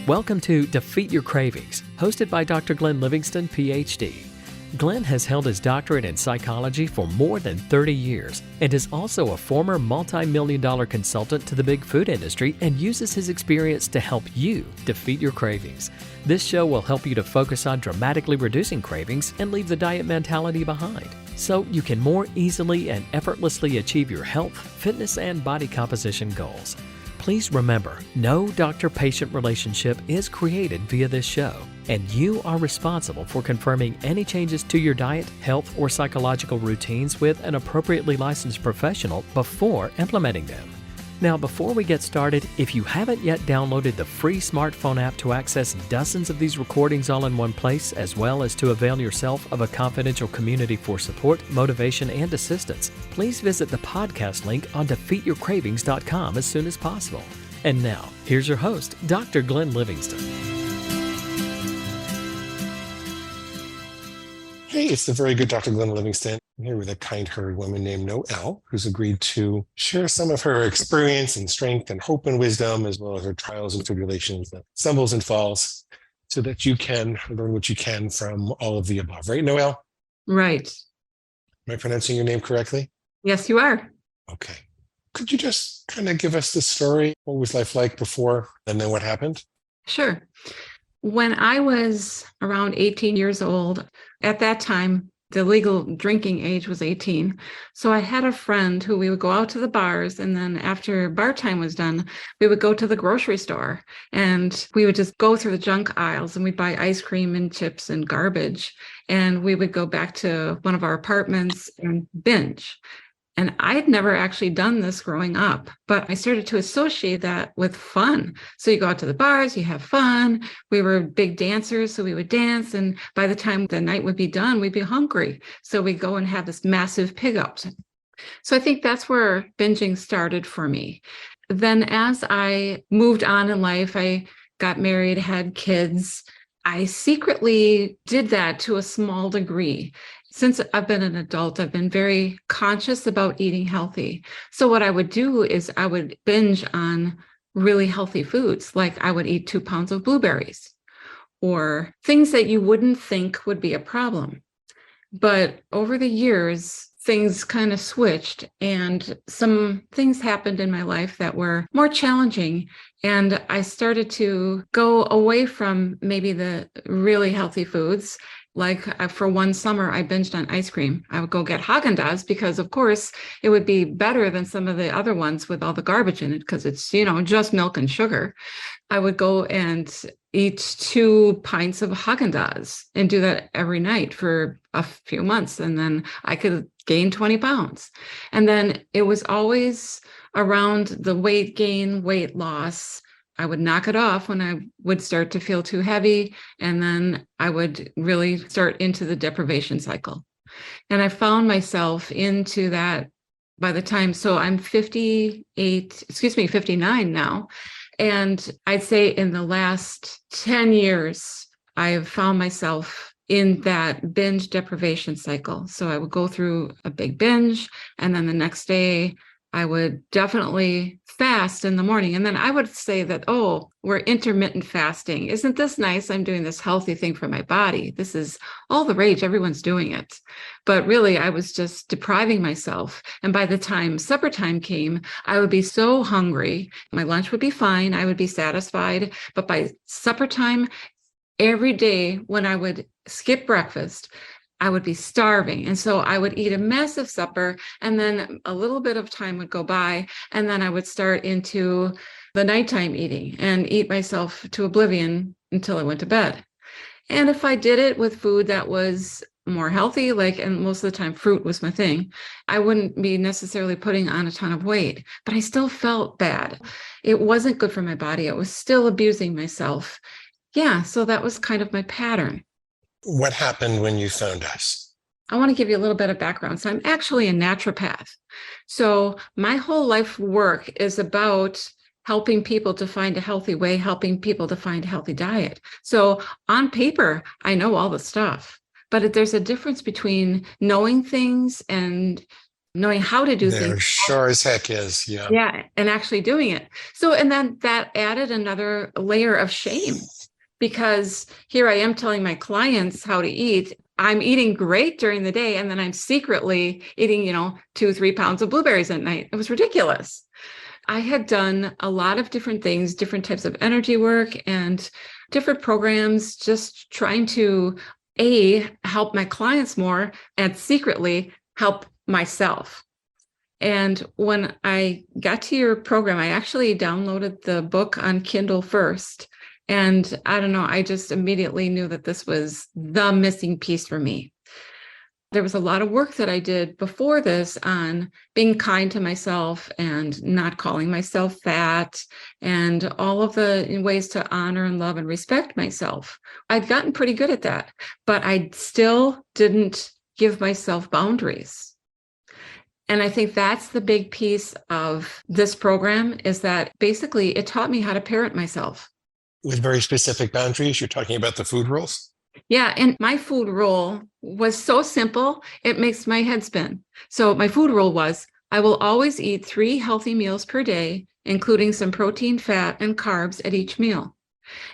Welcome to Defeat Your Cravings, hosted by Dr. Glenn Livingston, PhD. Glenn has held his doctorate in psychology for more than 30 years and is also a former multi-million-dollar consultant to the big food industry and uses his experience to help you defeat your cravings. This show will help you to focus on dramatically reducing cravings and leave the diet mentality behind, so you can more easily and effortlessly achieve your health, fitness, and body composition goals. Please remember, no doctor-patient relationship is created via this show, and you are responsible for confirming any changes to your diet, health, or psychological routines with an appropriately licensed professional before implementing them. Now, before we get started, if you haven't yet downloaded the free smartphone app to access dozens of these recordings all in one place, as well as to avail yourself of a confidential community for support, motivation, and assistance, please visit the podcast link on defeatyourcravings.com as soon as possible. And now, here's your host, Dr. Glenn Livingston. Hey, it's the very good Dr. Glenn Livingston. I'm here with a kind-hearted woman named Noelle, who's agreed to share some of her experience and strength and hope and wisdom, as well as her trials and tribulations, the stumbles and falls, so that you can learn what you can from all of the above. Right, Noelle? Right. Am I pronouncing your name correctly? Yes, you are. Okay. Could you just kind of give us the story? What was life like before, and then what happened? Sure. When I was around 18 years old, at that time, the legal drinking age was 18. So I had a friend who we would go out to the bars, and then after bar time was done, we would go to the grocery store and we would just go through the junk aisles and we'd buy ice cream and chips and garbage. And we would go back to one of our apartments and binge. And I had never actually done this growing up, but I started to associate that with fun. So you go out to the bars, you have fun. We were big dancers, so we would dance. And by the time the night would be done, we'd be hungry. So we'd go and have this massive pig up. So I think that's where binging started for me. Then as I moved on in life, I got married, had kids. I secretly did that to a small degree. Since I've been an adult, I've been very conscious about eating healthy. So what I would do is I would binge on really healthy foods. Like I would eat 2 pounds of blueberries or things that you wouldn't think would be a problem. But over the years, things kind of switched and some things happened in my life that were more challenging. And I started to go away from maybe the really healthy foods. Like for one summer, I binged on ice cream. I would go get Haagen-Dazs because, of course, it would be better than some of the other ones with all the garbage in it because it's, just milk and sugar. I would go and eat 2 pints of Haagen-Dazs and do that every night for a few months. And then I could gain 20 pounds. And then it was always around the weight gain, weight loss. I would knock it off when I would start to feel too heavy, and then I would really start into the deprivation cycle. And I found myself into that by the time, so I'm 59 now. And I'd say in the last 10 years, I've found myself in that binge deprivation cycle. So I would go through a big binge, and then the next day, I would definitely fast in the morning. And then I would say that, we're intermittent fasting. Isn't this nice? I'm doing this healthy thing for my body. This is all the rage. Everyone's doing it. But really, I was just depriving myself. And by the time supper time came, I would be so hungry. My lunch would be fine. I would be satisfied. But by supper time, every day when I would skip breakfast, I would be starving. And so I would eat a massive supper, and then a little bit of time would go by, and then I would start into the nighttime eating and eat myself to oblivion until I went to bed. And if I did it with food that was more healthy, and most of the time fruit was my thing, I wouldn't be necessarily putting on a ton of weight, but I still felt bad. It wasn't good for my body. I was still abusing myself. Yeah, so that was kind of my pattern. What happened when you found us? I want to give you a little bit of background. So I'm actually a naturopath. So my whole life work is about helping people to find a healthy way, helping people to find a healthy diet. So on paper, I know all the stuff, but there's a difference between knowing things and knowing how to do There things. sure as heck is. Yeah. Yeah, and actually doing it. So, and then that added another layer of shame because here I am telling my clients how to eat. I'm eating great during the day, and then I'm secretly eating, 2, 3 pounds of blueberries at night. It was ridiculous. I had done a lot of different things, different types of energy work and different programs, just trying to help my clients more and secretly help myself. And when I got to your program, I actually downloaded the book on Kindle first. And I don't know, I just immediately knew that this was the missing piece for me. There was a lot of work that I did before this on being kind to myself and not calling myself fat and all of the ways to honor and love and respect myself. I'd gotten pretty good at that, but I still didn't give myself boundaries. And I think that's the big piece of this program is that basically it taught me how to parent myself. With very specific boundaries, you're talking about the food rules? Yeah, and my food rule was so simple, it makes my head spin. So my food rule was, I will always eat 3 healthy meals per day, including some protein, fat, and carbs at each meal.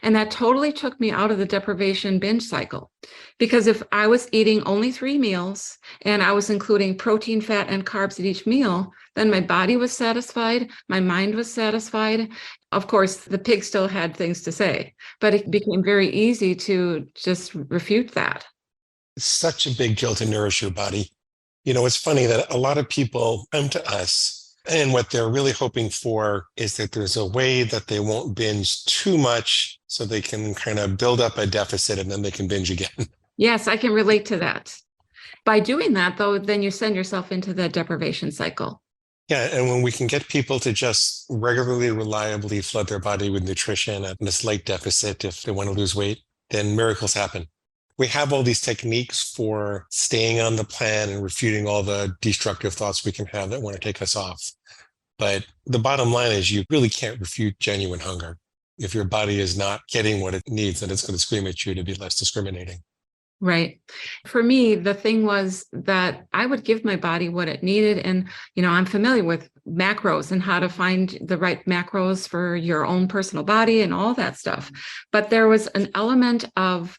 And that totally took me out of the deprivation binge cycle. Because if I was eating only 3 meals and I was including protein, fat, and carbs at each meal, then my body was satisfied, my mind was satisfied. Of course, the pig still had things to say, but it became very easy to just refute that. It's such a big deal to nourish your body. It's funny that a lot of people come to us and what they're really hoping for is that there's a way that they won't binge too much so they can kind of build up a deficit and then they can binge again. Yes, I can relate to that. By doing that, though, then you send yourself into the deprivation cycle. Yeah, and when we can get people to just regularly, reliably flood their body with nutrition at a slight deficit if they want to lose weight, then miracles happen. We have all these techniques for staying on the plan and refuting all the destructive thoughts we can have that want to take us off. But the bottom line is you really can't refute genuine hunger. If your body is not getting what it needs, then it's going to scream at you to be less discriminating. Right. For me, the thing was that I would give my body what it needed. And, I'm familiar with macros and how to find the right macros for your own personal body and all that stuff. But there was an element of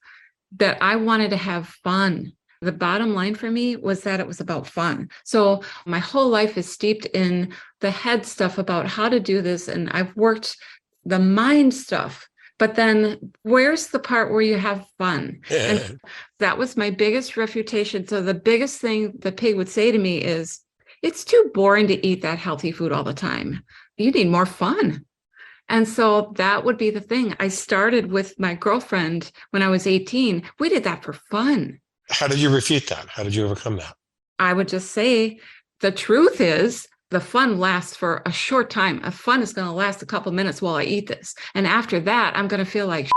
that I wanted to have fun. The bottom line for me was that it was about fun. So my whole life is steeped in the head stuff about how to do this. And I've worked the mind stuff. But then where's the part where you have fun? And that was my biggest refutation. So the biggest thing the pig would say to me is, it's too boring to eat that healthy food all the time. You need more fun. And so that would be the thing. I started with my girlfriend when I was 18. We did that for fun. How did you refute that? How did you overcome that? I would just say the truth is, the fun lasts for a short time. A fun is going to last a couple minutes while I eat this. And after that, I'm going to feel like,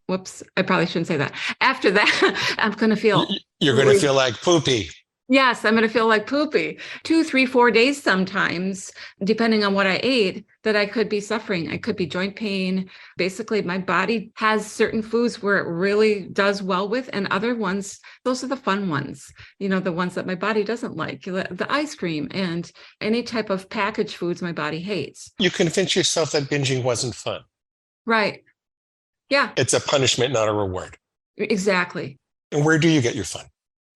whoops, I probably shouldn't say that. After that, I'm going to feel. You're going to feel like poopy. Yes, I'm going to feel like poopy. 2, 3, 4 days sometimes, depending on what I ate, that I could be suffering. I could be joint pain. Basically, my body has certain foods where it really does well with, and other ones, those are the fun ones, the ones that my body doesn't like, the ice cream and any type of packaged foods my body hates. You convince yourself that binging wasn't fun. Right. Yeah. It's a punishment, not a reward. Exactly. And where do you get your fun?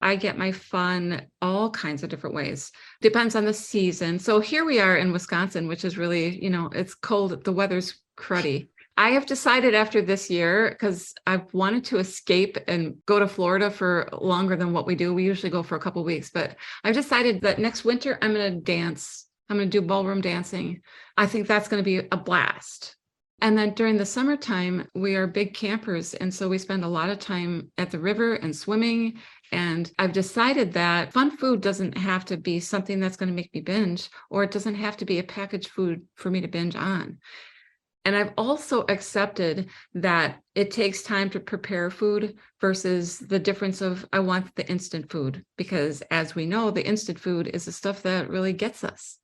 I get my fun all kinds of different ways. Depends on the season. So here we are in Wisconsin, which is really, it's cold. The weather's cruddy. I have decided after this year, because I've wanted to escape and go to Florida for longer than what we do. We usually go for a couple of weeks, but I've decided that next winter I'm going to dance. I'm going to do ballroom dancing. I think that's going to be a blast. And then during the summertime, we are big campers. And so we spend a lot of time at the river and swimming. And I've decided that fun food doesn't have to be something that's going to make me binge, or it doesn't have to be a packaged food for me to binge on. And I've also accepted that it takes time to prepare food versus the difference of I want the instant food, because as we know, the instant food is the stuff that really gets us.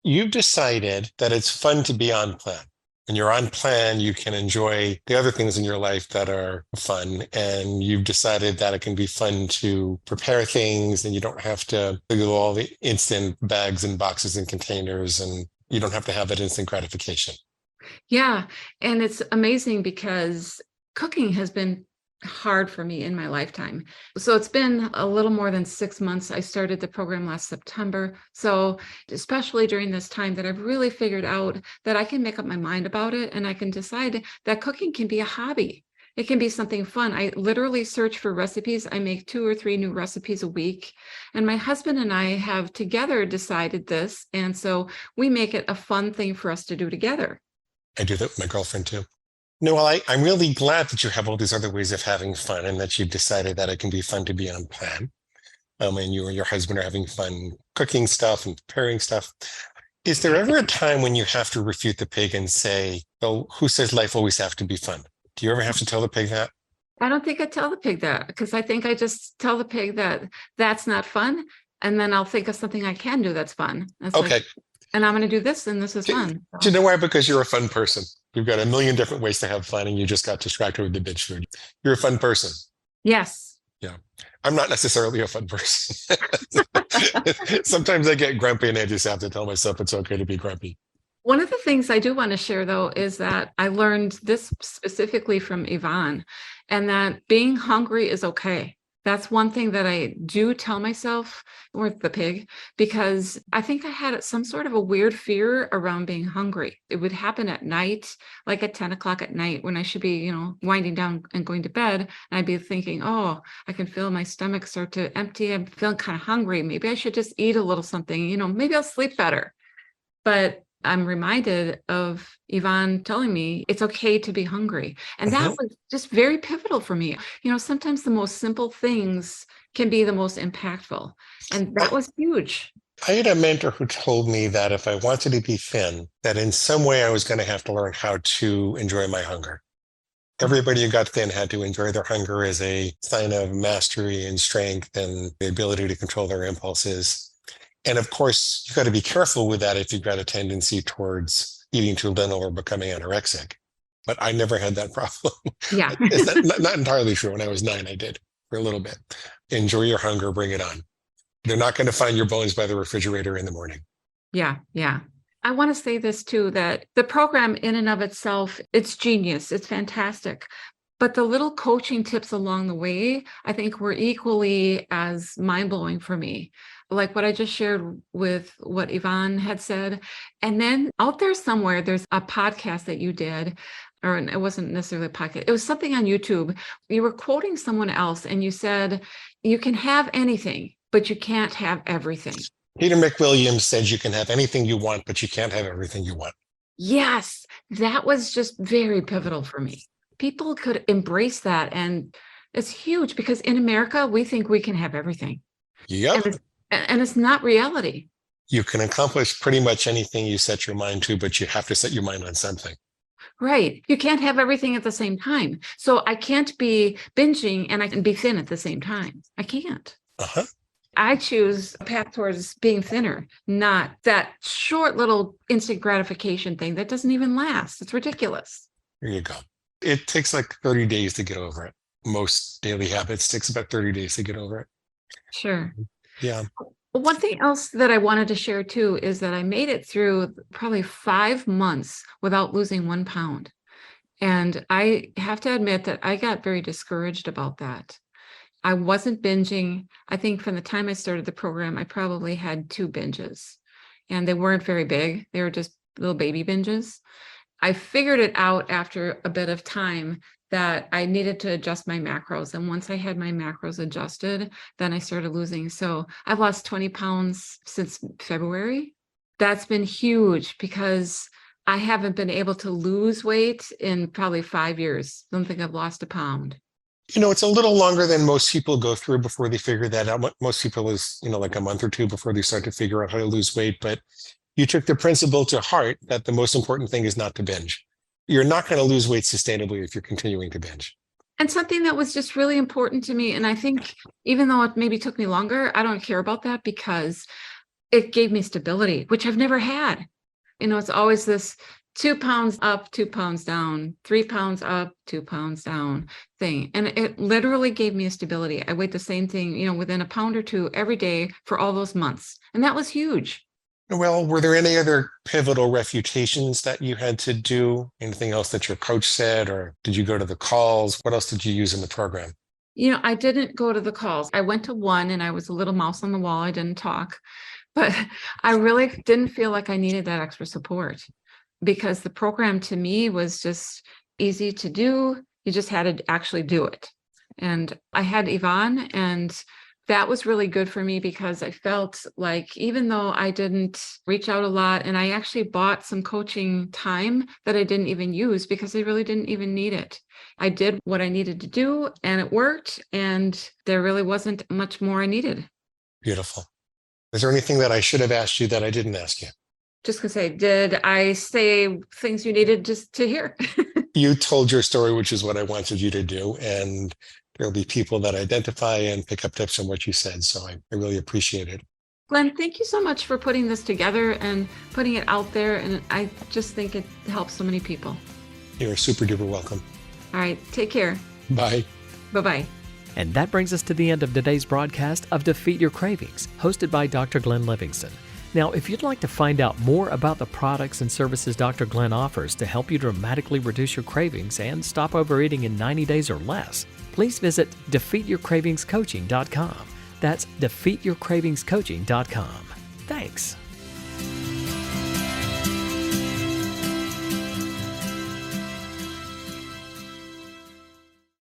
You've decided that it's fun to be on plan. When you're on plan, you can enjoy the other things in your life that are fun. And you've decided that it can be fun to prepare things and you don't have to do all the instant bags and boxes and containers, and you don't have to have that instant gratification. Yeah. And it's amazing because cooking has been hard for me in my lifetime. So it's been a little more than 6 months. I started the program last September. So especially during this time that I've really figured out that I can make up my mind about it and I can decide that cooking can be a hobby. It can be something fun. I literally search for recipes. I make 2 or 3 new recipes a week. And my husband and I have together decided this. And so we make it a fun thing for us to do together. I do that with my girlfriend too. No, well, I'm really glad that you have all these other ways of having fun and that you've decided that it can be fun to be on plan. And you and your husband are having fun cooking stuff and preparing stuff. Is there ever a time when you have to refute the pig and say, oh, who says life always have to be fun? Do you ever have to tell the pig that? I don't think I tell the pig that because I think I just tell the pig that that's not fun. And then I'll think of something I can do that's fun. That's Okay. And I'm going to do this and this is fun. Do you know why? Because you're a fun person. You've got a million different ways to have fun and you just got distracted with the binge food. You're a fun person. Yes. Yeah. I'm not necessarily a fun person. Sometimes I get grumpy and I just have to tell myself it's okay to be grumpy. One of the things I do want to share, though, is that I learned this specifically from Yvonne, and that being hungry is okay. That's one thing that I do tell myself, or the pig, because I think I had some sort of a weird fear around being hungry. It would happen at night, like at 10 o'clock at night when I should be, winding down and going to bed. And I'd be thinking, oh, I can feel my stomach start to empty. I'm feeling kind of hungry. Maybe I should just eat a little something, maybe I'll sleep better. But I'm reminded of Yvonne telling me it's okay to be hungry. And that was just very pivotal for me. Sometimes the most simple things can be the most impactful. And that was huge. I had a mentor who told me that if I wanted to be thin, that in some way I was going to have to learn how to enjoy my hunger. Everybody who got thin had to enjoy their hunger as a sign of mastery and strength and the ability to control their impulses. And of course, you've got to be careful with that if you've got a tendency towards eating too little or becoming anorexic. But I never had that problem. Yeah. Not entirely true. When I was 9, I did for a little bit. Enjoy your hunger, bring it on. They're not going to find your bones by the refrigerator in the morning. Yeah, yeah. I want to say this too, that the program in and of itself, it's genius. It's fantastic. But the little coaching tips along the way, I think were equally as mind-blowing for me. Like what I just shared with what Yvonne had said. And then out there somewhere, there's a podcast that you did, or it wasn't necessarily a podcast. It was something on YouTube. You were quoting someone else and you said, you can have anything, but you can't have everything. Peter McWilliams says you can have anything you want, but you can't have everything you want. Yes, that was just very pivotal for me. People could embrace that. And it's huge because in America, we think we can have everything. Yep. And it's not reality. You can accomplish pretty much anything you set your mind to, but you have to set your mind on something. Right. You can't have everything at the same time. So I can't be binging and I can be thin at the same time. I can't. I choose a path towards being thinner, not that short little instant gratification thing that doesn't even last. It's ridiculous. There you go. It takes like 30 days to get over it. Most daily habits takes about 30 days to get over it. Sure. Yeah. One thing else that I wanted to share too is that I made it through probably 5 months without losing 1 pound. And I have to admit that I got very discouraged about that. I wasn't binging. I think from the time I started the program, I probably had 2 binges and they weren't very big. They were just little baby binges. I figured it out after a bit of time that I needed to adjust my macros. And once I had my macros adjusted, then I started losing. So I've lost 20 pounds since February. That's been huge because I haven't been able to lose weight in probably 5 years. I don't think I've lost a pound. It's a little longer than most people go through before they figure that out. Most people is, like a month or 2 before they start to figure out how to lose weight. But you took the principle to heart that the most important thing is not to binge. You're not going to lose weight sustainably if you're continuing to binge. And something that was just really important to me, and I think even though it maybe took me longer, I don't care about that because it gave me stability, which I've never had. It's always this 2 pounds up, 2 pounds down, 3 pounds up, 2 pounds down thing. And it literally gave me a stability. I weighed the same thing, within a pound or two every day for all those months. And that was huge. Well, were there any other pivotal refutations that you had to do? Anything else that your coach said, or did you go to the calls? What else did you use in the program? I didn't go to the calls. I went to one and I was a little mouse on the wall. I didn't talk, but I really didn't feel like I needed that extra support because the program to me was just easy to do. You just had to actually do it. And I had Yvonne, and that was really good for me because I felt like even though I didn't reach out a lot, and I actually bought some coaching time that I didn't even use because I really didn't even need it. I did what I needed to do and it worked, and there really wasn't much more I needed. Beautiful. Is there anything that I should have asked you that I didn't ask you? Just gonna say, did I say things you needed just to hear? You told your story, which is what I wanted you to do. And there'll be people that identify and pick up tips from what you said. So I really appreciate it. Glenn, thank you so much for putting this together and putting it out there. And I just think it helps so many people. You're super duper welcome. All right, take care. Bye. Bye-bye. And that brings us to the end of today's broadcast of Defeat Your Cravings, hosted by Dr. Glenn Livingston. Now, if you'd like to find out more about the products and services Dr. Glenn offers to help you dramatically reduce your cravings and stop overeating in 90 days or less, please visit defeatyourcravingscoaching.com. That's defeatyourcravingscoaching.com. Thanks.